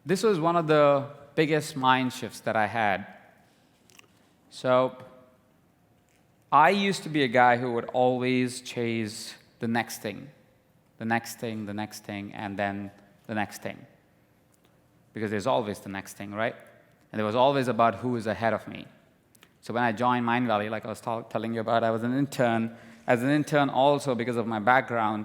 This was one of the biggest mind shifts that I had. So I used to be a guy who would always chase the next thing, the next thing, the next thing, and then the next thing. Because there's always the next thing, right? And it was always about who is ahead of me. So when I joined Mindvalley, like I was telling you about, I was an intern. As an intern also, because of my background,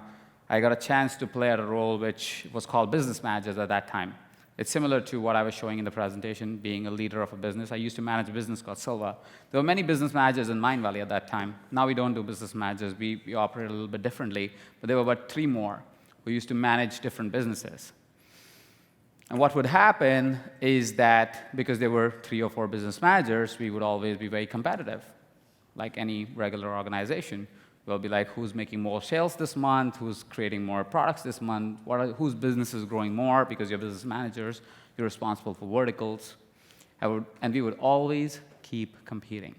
I got a chance to play at a role which was called business managers at that time. It's similar to what I was showing in the presentation, being a leader of a business. I used to manage a business called Silva. There were many business managers in Mindvalley at that time. Now we don't do business managers. We operate a little bit differently. But there were about 3 more who used to manage different businesses. And what would happen is that because there were 3 or 4 business managers, we would always be very competitive, like any regular organization. We'll be like, who's making more sales this month? Who's creating more products this month? Whose business is growing more? Because you're business managers, you're responsible for verticals. And we would always keep competing.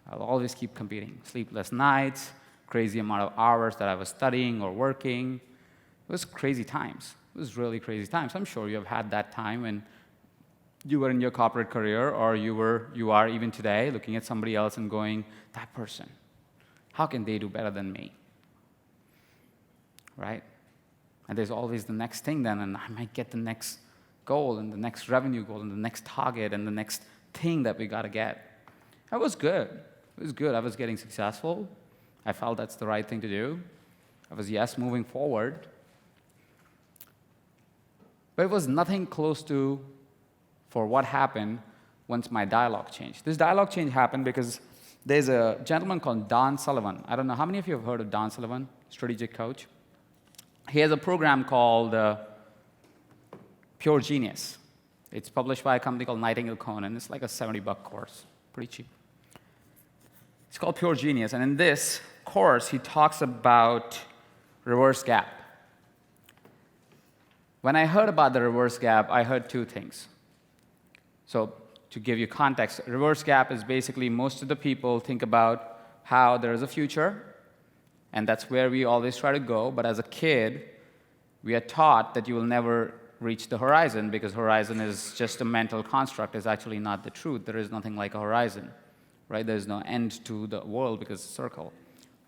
I'll always keep competing. Sleepless nights, crazy amount of hours that I was studying or working. It was crazy times. It was really crazy times. I'm sure you have had that time when you were in your corporate career, or you are even today looking at somebody else and going, that person, how can they do better than me? Right? And there's always the next thing then, and I might get the next goal, and the next revenue goal, and the next target, and the next thing that we got to get. That was good. It was good. I was getting successful. I felt that's the right thing to do. I was, yes, moving forward. But it was nothing close to for what happened once my dialogue changed. This dialogue change happened because there's a gentleman called Don Sullivan. I don't know, how many of you have heard of Don Sullivan, strategic coach? He has a program called Pure Genius. It's published by a company called Nightingale Cohen. It's like a $70 course, pretty cheap. It's called Pure Genius, and in this course, he talks about reverse gap. When I heard about the reverse gap, I heard 2 things. So to give you context, reverse gap is basically most of the people think about how there is a future, and that's where we always try to go. But as a kid, we are taught that you will never reach the horizon because horizon is just a mental construct. It's actually not the truth. There is nothing like a horizon, right? There's no end to the world because it's a circle,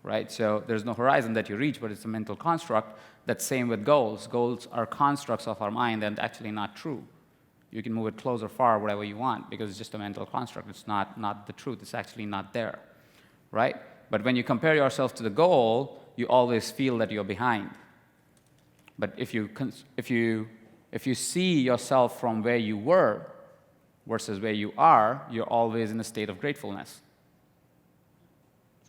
right? So there's no horizon that you reach, but it's a mental construct. That's same with goals. Goals are constructs of our mind and actually not true. You can move it close or far, whatever you want, because it's just a mental construct. It's not the truth. It's actually not there, right? But when you compare yourself to the goal, you always feel that you're behind. But if you see yourself from where you were versus where you are, you're always in a state of gratefulness,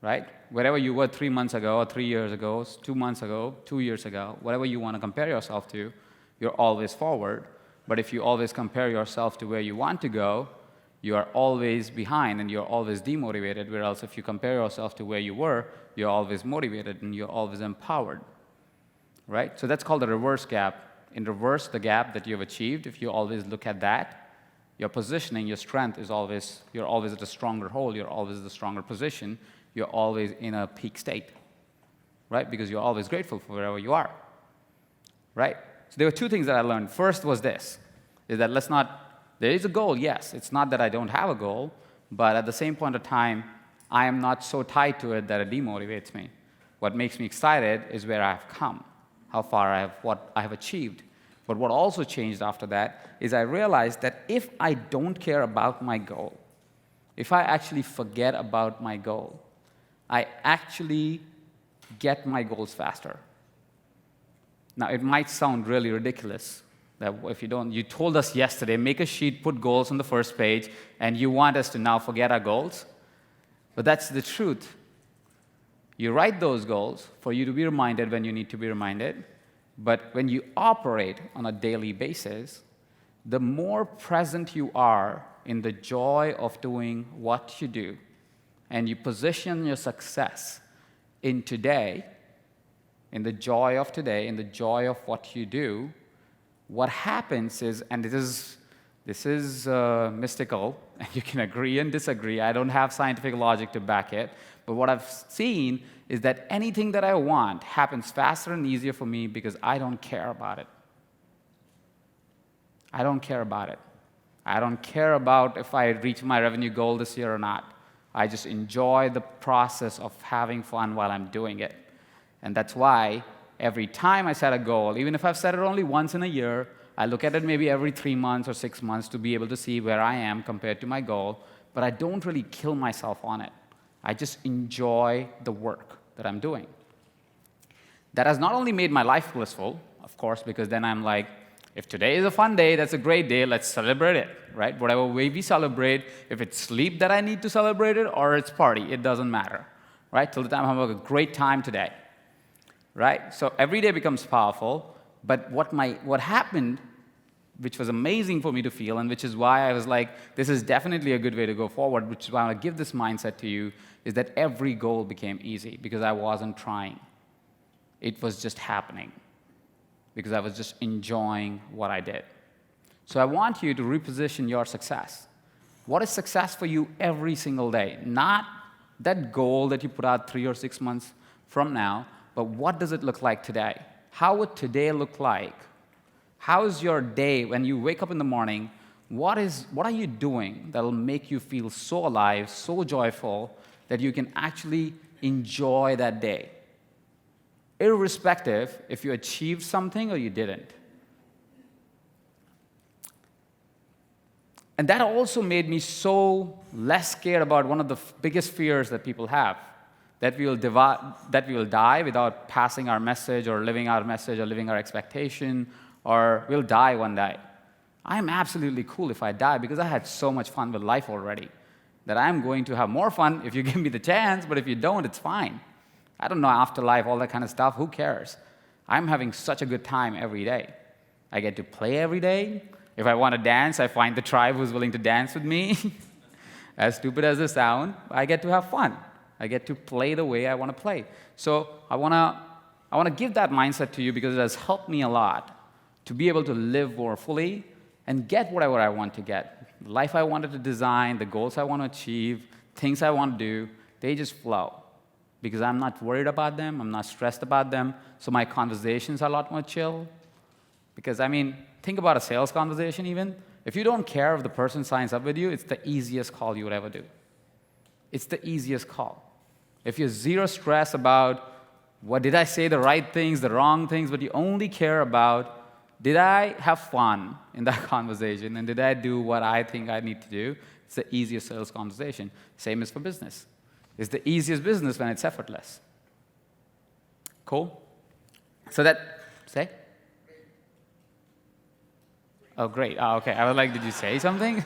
right? Wherever you were 3 months ago, or 3 years ago, 2 months ago, 2 years ago, whatever you want to compare yourself to, you're always forward. But if you always compare yourself to where you want to go, you are always behind and you're always demotivated. Whereas if you compare yourself to where you were, you're always motivated and you're always empowered, right? So that's called the reverse gap. In reverse, the gap that you've achieved, if you always look at that, your positioning, your strength is always, you're always at a stronger hold, you're always at a stronger position, you're always in a peak state, right? Because you're always grateful for wherever you are, right? So there were 2 things that I learned. First was this, is that there is a goal, yes. It's not that I don't have a goal, but at the same point of time, I am not so tied to it that it demotivates me. What makes me excited is where I have come, how far what I have achieved. But what also changed after that is I realized that if I don't care about my goal, if I actually forget about my goal, I actually get my goals faster. Now, it might sound really ridiculous that if you told us yesterday, make a sheet, put goals on the first page, and you want us to now forget our goals. But that's the truth. You write those goals for you to be reminded when you need to be reminded. But when you operate on a daily basis, the more present you are in the joy of doing what you do, and you position your success in today, in the joy of today, in the joy of what you do, what happens is, and this is mystical, and you can agree and disagree. I don't have scientific logic to back it, but what I've seen is that anything that I want happens faster and easier for me because I don't care about it. I don't care about it. I don't care about if I reach my revenue goal this year or not. I just enjoy the process of having fun while I'm doing it. And that's why every time I set a goal, even if I've set it only once in a year, I look at it maybe every 3 months or 6 months to be able to see where I am compared to my goal, but I don't really kill myself on it. I just enjoy the work that I'm doing. That has not only made my life blissful, of course, because then I'm like, if today is a fun day, that's a great day, let's celebrate it, right? Whatever way we celebrate, if it's sleep that I need to celebrate it or it's party, it doesn't matter, right? Till the time I have a great time today, right? So every day becomes powerful, but what happened, which was amazing for me to feel, and which is why I was like, this is definitely a good way to go forward, which is why I want to give this mindset to you, is that every goal became easy because I wasn't trying. It was just happening because I was just enjoying what I did. So I want you to reposition your success. What is success for you every single day? Not that goal that you put out 3 or 6 months from now, but what does it look like today? How would today look like? How is your day when you wake up in the morning? What are you doing that will make you feel so alive, so joyful, that you can actually enjoy that day? Irrespective if you achieved something or you didn't. And that also made me so less scared about one of the biggest fears that people have, that we will die without passing our message or living our message or living our expectation, or we'll die one day. I'm absolutely cool if I die because I had so much fun with life already that I'm going to have more fun if you give me the chance, but if you don't, it's fine. I don't know afterlife, all that kind of stuff. Who cares? I'm having such a good time every day. I get to play every day. If I want to dance, I find the tribe who's willing to dance with me. As stupid as it sounds, I get to have fun. I get to play the way I want to play. So I want to give that mindset to you because it has helped me a lot to be able to live more fully and get whatever I want to get. The life I wanted to design, the goals I want to achieve, things I want to do, they just flow. Because I'm not worried about them, I'm not stressed about them, so my conversations are a lot more chill. Because, think about a sales conversation even. If you don't care if the person signs up with you, it's the easiest call you would ever do. It's the easiest call. If you're zero stress about, did I say the right things, the wrong things, but you only care about, did I have fun in that conversation, and did I do what I think I need to do, it's the easiest sales conversation. Same is for business. It's the easiest business when it's effortless. Cool? So say? Oh, great. Oh, okay. I was like, did you say something?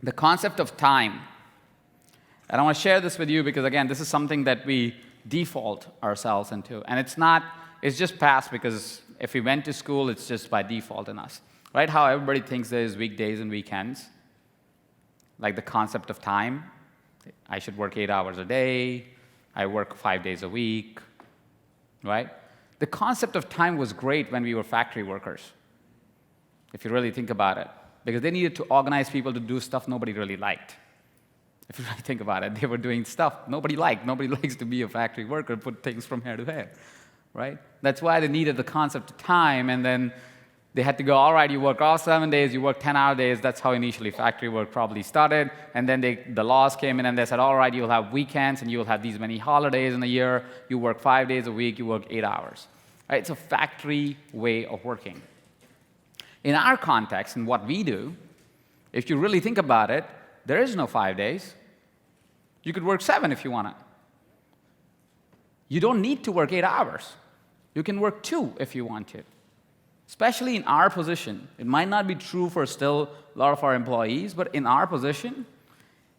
The concept of time. And I want to share this with you because, again, this is something that we default ourselves into. And it's just past because if we went to school, it's just by default in us. Right? How everybody thinks there's weekdays and weekends. Like the concept of time. I should work 8 hours a day. I work 5 days a week. Right? The concept of time was great when we were factory workers, if you really think about it. Because they needed to organize people to do stuff nobody really liked. If you really think about it, they were doing stuff nobody liked. Nobody likes to be a factory worker, put things from here to there. Right? That's why they needed the concept of time, and then they had to go, all right, you work all 7 days, you work 10-hour days. That's how initially factory work probably started. And then the laws came in and they said, all right, you'll have weekends and you'll have these many holidays in a year. You work 5 days a week, you work 8 hours. Right? It's a factory way of working. In our context, and what we do, if you really think about it, there is no 5 days. You could work 7 if you want to. You don't need to work 8 hours. You can work 2 if you want to. Especially in our position. It might not be true for still a lot of our employees, but in our position,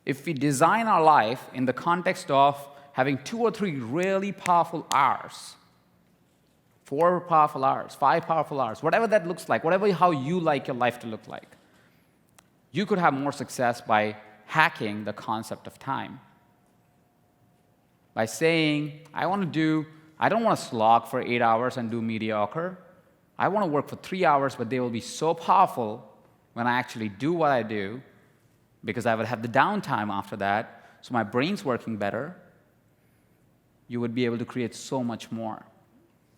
if we design our life in the context of having 2 or 3 really powerful hours, 4 powerful hours, 5 powerful hours, whatever that looks like, how you like your life to look like, you could have more success by hacking the concept of time. By saying, I don't want to slog for 8 hours and do mediocre. I want to work for 3 hours, but they will be so powerful when I actually do what I do, because I will have the downtime after that, so my brain's working better. you would be able to create so much more.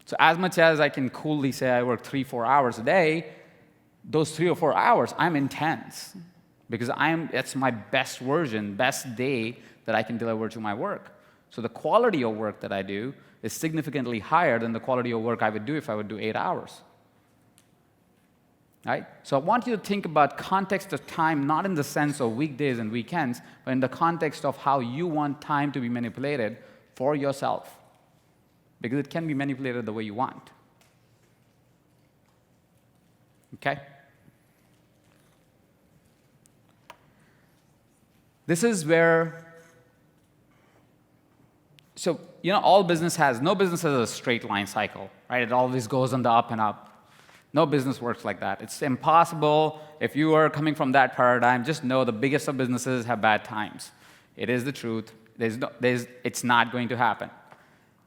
So as much as I can coolly say I work 3-4 hours a day, those 3 or 4 hours, I'm intense because it's my best version, best day that I can deliver to my work. So the quality of work that I do is significantly higher than the quality of work I would do if I would do 8 hours. Right? So I want you to think about context of time, not in the sense of weekdays and weekends, but in the context of how you want time to be manipulated for yourself. Because it can be manipulated the way you want. Okay? This is where, so, no business has a straight line cycle, right? It always goes on the up and up. No business works like that. It's impossible. If you are coming from that paradigm, just know the biggest of businesses have bad times. It is the truth. It's not going to happen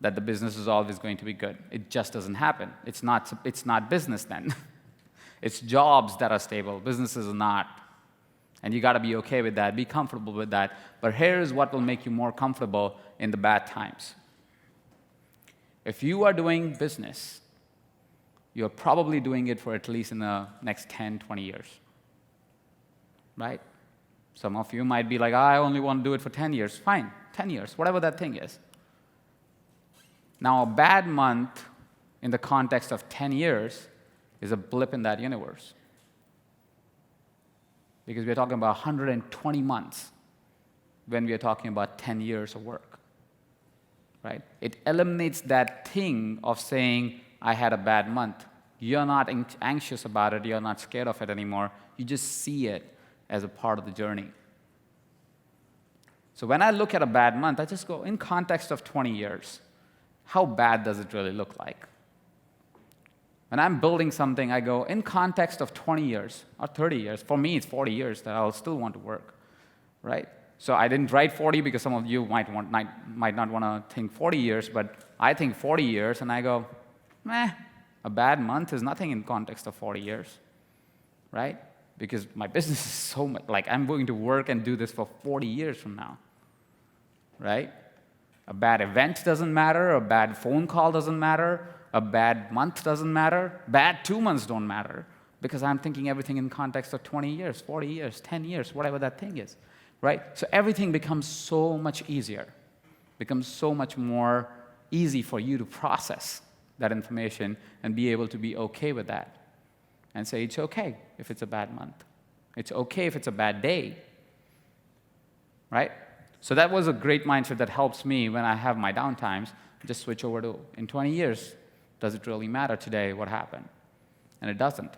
that the business is always going to be good. It just doesn't happen. It's not business then. It's jobs that are stable. Businesses are not. And you got to be okay with that. Be comfortable with that. But here's what will make you more comfortable in the bad times. If you are doing business, you're probably doing it for at least in the next 10, 20 years. Right? Some of you might be like, I only want to do it for 10 years. Fine, 10 years, whatever that thing is. Now, a bad month in the context of 10 years is a blip in that universe. Because we're talking about 120 months when we are talking about 10 years of work. Right? It eliminates that thing of saying, I had a bad month. You're not anxious about it. You're not scared of it anymore. You just see it as a part of the journey. So when I look at a bad month, I just go, in context of 20 years, how bad does it really look like? When I'm building something, I go, in context of 20 years or 30 years, for me it's 40 years that I'll still want to work, right? So I didn't write 40 because some of you might not want to think 40 years, but I think 40 years and I go, a bad month is nothing in context of 40 years, right? Because my business is so much, like I'm going to work and do this for 40 years from now, right? A bad event doesn't matter, a bad phone call doesn't matter, a bad month doesn't matter, bad 2 months don't matter, because I'm thinking everything in context of 20 years, 40 years, 10 years, whatever that thing is, right? So everything becomes so much easier, becomes so much more easy for you to process that information and be able to be okay with that and say it's okay if it's a bad month. It's okay if it's a bad day, right? So that was a great mindset that helps me when I have my downtimes. Just switch over to, in 20 years, does it really matter today what happened? And it doesn't.